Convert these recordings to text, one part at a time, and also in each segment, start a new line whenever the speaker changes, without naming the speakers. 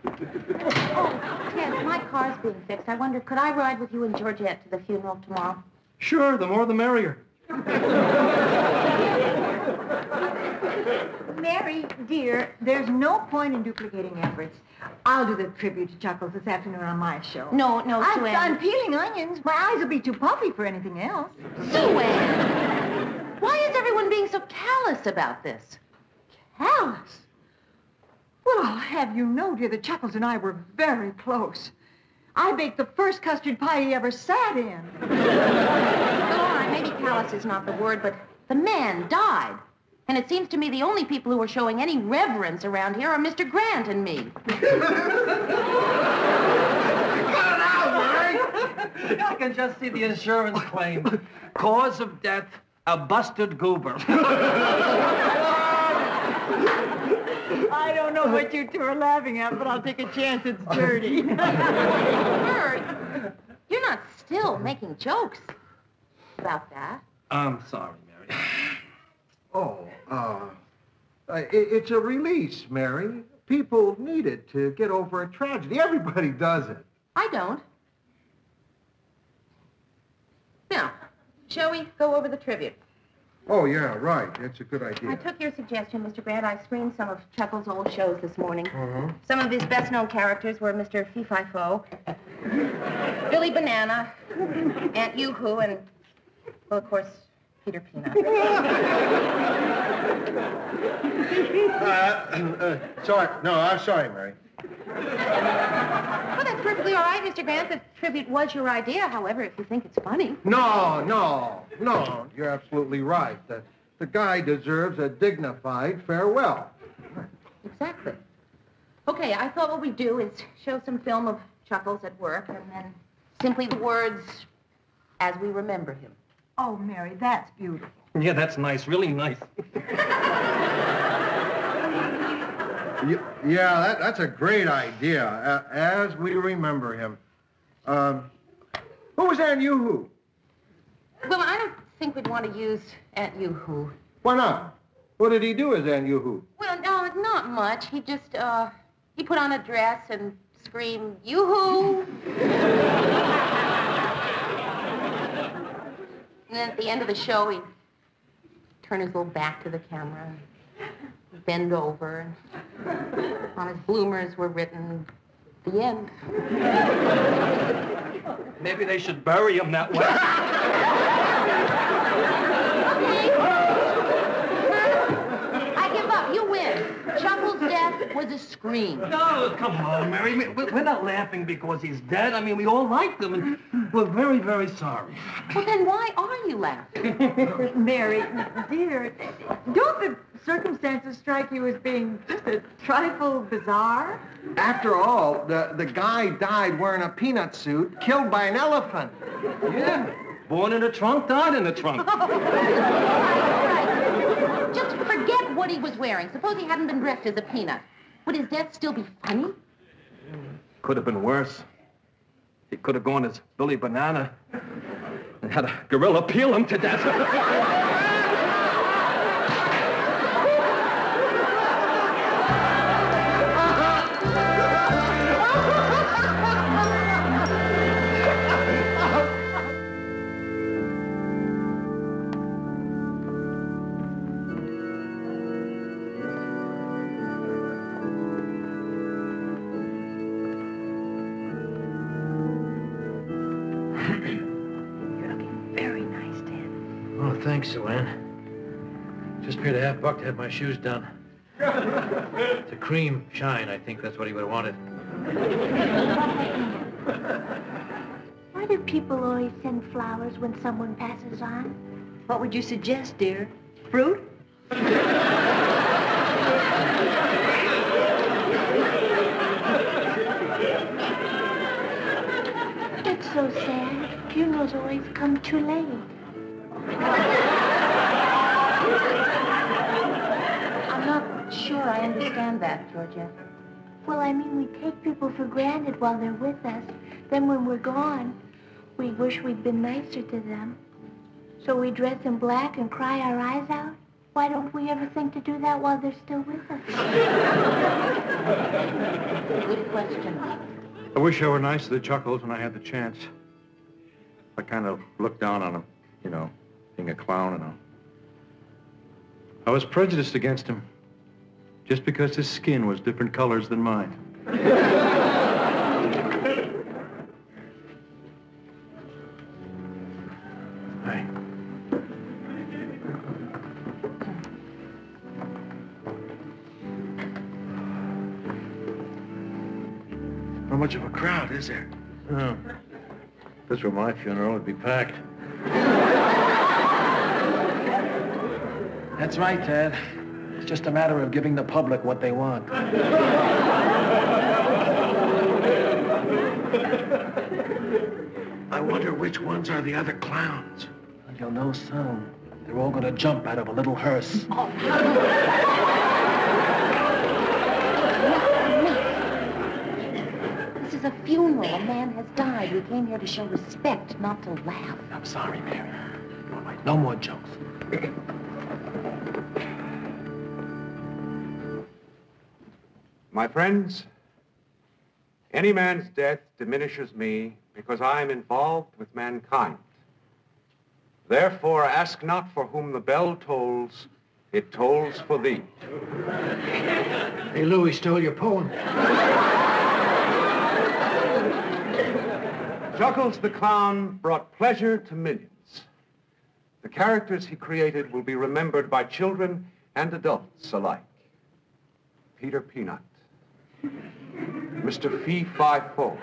Oh, Ted, my car's being fixed. I wonder, could I ride with you and Georgette to the funeral tomorrow?
Sure, the more the merrier.
Mary, dear, there's no point in duplicating efforts. I'll do the tribute to Chuckles this afternoon on my show.
No, Sue Ann.
I'm peeling onions. My eyes will be too puffy for anything else.
Sue Ann, why is everyone being so callous about this?
Callous? Well, I'll have you know, dear, that Chuckles and I were very close. I baked the first custard pie he ever sat in.
Well, all right, maybe callous is not the word, but the man died. And it seems to me the only people who are showing any reverence around here are Mr. Grant and me.
Cut it out, Mary! I can just see the insurance claim. Cause of death, a busted goober.
I don't know what you two are laughing at, but I'll take a chance it's dirty.
Bert, you're not still making jokes about that.
I'm sorry, Mary.
Oh, it's a release, Mary. People need it to get over a tragedy. Everybody does it.
I don't. Now, shall we go over the tribute?
Oh, yeah, right. That's a good idea.
I took your suggestion, Mr. Grant. I screened some of Chuckles' old shows this morning.
Uh-huh.
Some of his best-known characters were Mr. Fee-Fi-Fo, Billy Banana, Aunt Yoo-Hoo, and, well, of course, Peter Peanut.
I'm sorry, Mary.
Well, that's perfectly all right, Mr. Grant. The tribute was your idea, however, if you think it's funny.
No. You're absolutely right. The guy deserves a dignified farewell.
Exactly. Okay, I thought what we'd do is show some film of Chuckles at work, and then simply the words, as we remember him.
Oh, Mary, that's beautiful.
Yeah, that's nice, really nice.
Yeah, that's a great idea, as we remember him. Who was Aunt Yoo-Hoo?
Well, I don't think we'd want to use Aunt Yoo-Hoo.
Why not? What did he do as Aunt Yoo-Hoo?
Well, no, not much. He just, he put on a dress and screamed, Yoo-Hoo! And then at the end of the show, he'd turn his little back to the camera and bend over. And on his bloomers were written, the end.
Maybe they should bury him that way.
I give up. You win. Chuckles' death was a scream.
No, come on, Mary. We're not laughing because he's dead. I mean, we all like him, and we're very, very sorry.
Well, then why are you laughing?
Mary, dear, don't the circumstances strike you as being just a trifle bizarre?
After all, the guy died wearing a peanut suit, killed by an elephant.
Yeah. Born in a trunk, died in a trunk.
Right. Just forget what he was wearing. Suppose he hadn't been dressed as a peanut. Would his death still be funny?
Could have been worse. He could have gone as Billy Banana and had a gorilla peel him to death.
Thanks, Sue Ann. Just paid $50 to have my shoes done. It's a cream shine, I think that's what he would have wanted.
Why do people always send flowers when someone passes on?
What would you suggest, dear? Fruit?
It's so sad. Funerals always come too late.
I'm not sure I understand that, Georgia.
Well, I mean, we take people for granted while they're with us. Then when we're gone, we wish we'd been nicer to them. So we dress in black and cry our eyes out. Why don't we ever think to do that while they're still with us?
Good question.
I wish I were nice to the Chuckles when I had the chance. I kind of looked down on him, you know, being a clown and all. I was prejudiced against him just because his skin was different colors than mine. Hi.
How much of a crowd is there?
Oh. If this were my funeral, it'd be packed.
That's right, Ted. It's just a matter of giving the public what they want. I wonder which ones are the other clowns. You'll know soon. They're all gonna jump out of a little hearse.
This is a funeral. A man has died. We came here to show respect, not to laugh.
I'm sorry, Mary. All right, no more jokes.
My friends, any man's death diminishes me because I am involved with mankind. Therefore, ask not for whom the bell tolls, it tolls for thee.
Hey, Lou, he stole your poem.
Chuckles the Clown brought pleasure to millions. The characters he created will be remembered by children and adults alike. Peter Peanut, Mr. Fee-Fi-Fo,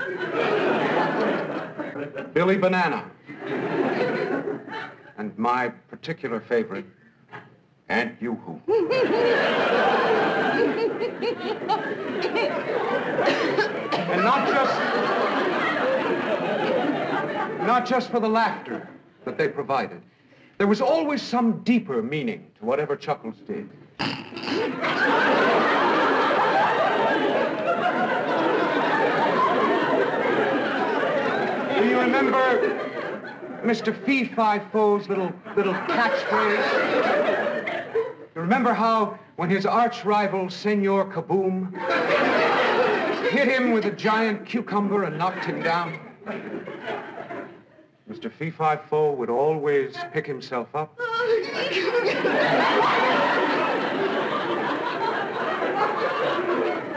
Billy Banana, and my particular favorite, Aunt Yoo-Hoo. And not just for the laughter that they provided. There was always some deeper meaning to whatever Chuckles did. Do you remember Mr. Fee-Fi-Fo's little catchphrase? You remember how, when his arch rival, Senor Kaboom, hit him with a giant cucumber and knocked him down? Mr. Fee-Fi-Fo would always pick himself up,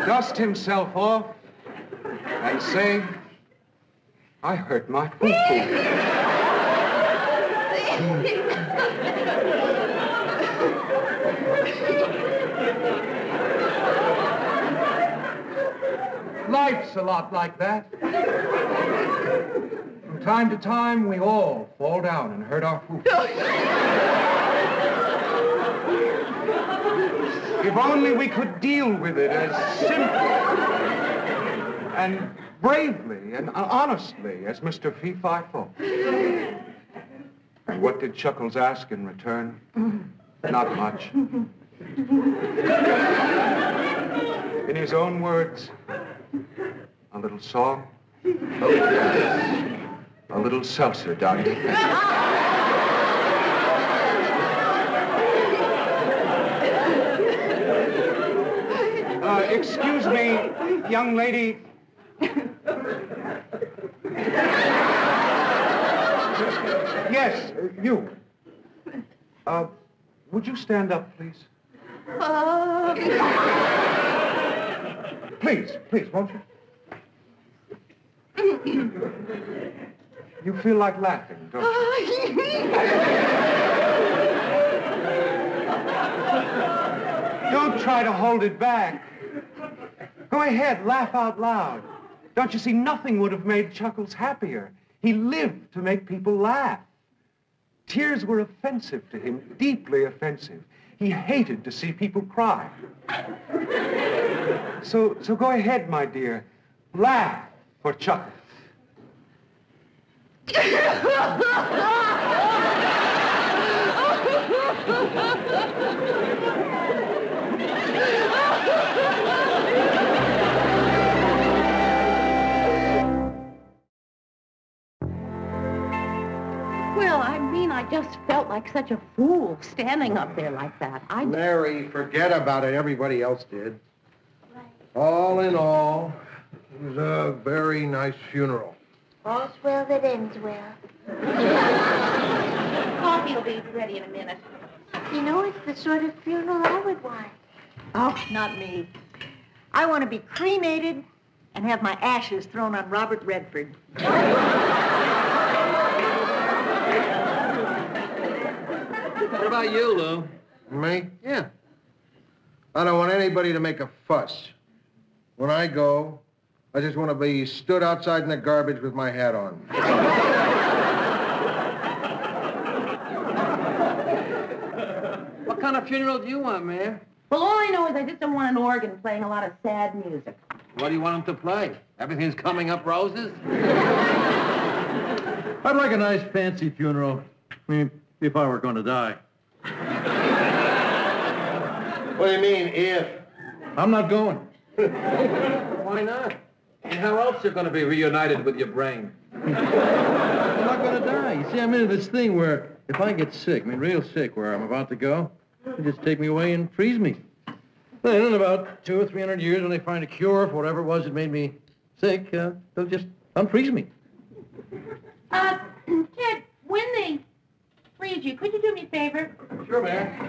dust himself off, and say, I hurt my foo-foo. Life's a lot like that. From time to time, we all fall down and hurt our foo-foo. If only we could deal with it as simply and bravely and honestly as Mr. Fee-Fi-Fo. And what did Chuckles ask in return? Not much. In his own words, a little song, a little seltzer down your face. Excuse me, young lady. Yes, you. Would you stand up, please? Please, won't you? You feel like laughing, don't you? Don't try to hold it back. Go ahead, laugh out loud. Don't you see, nothing would have made Chuckles happier. He lived to make people laugh. Tears were offensive to him, deeply offensive. He hated to see people cry. So go ahead, my dear. Laugh for Chuckles.
Well, I mean, I just felt like such a fool standing up there like that.
Mary, forget about it. Everybody else did. All in all, it was a very nice funeral.
All's well that ends well.
Coffee will be ready in a minute.
You know, it's the sort of funeral I would want.
Oh, not me. I want to be cremated and have my ashes thrown on Robert Redford.
What about you, Lou?
Me?
Yeah.
I don't want anybody to make a fuss. When I go, I just want to be stood outside in the garbage with my hat on.
What kind of funeral do you want, Mayor?
Well, all I know is I just don't want an organ playing a lot of sad music.
What do you want him to play? Everything's coming up roses?
I'd like a nice fancy funeral. I mean, if I were going to die.
What do you mean, if?
I'm not going.
Why not? And how else you going to be reunited with your brain?
I'm not going to die. You see, I'm into this thing where if I get sick, I mean real sick, where I'm about to go, they just take me away and freeze me. Then in about 200 or 300 years, when they find a cure for whatever it was that made me sick, they'll just unfreeze me.
Ted, when they freeze you, could you do me a favor?
Sure, Mayor.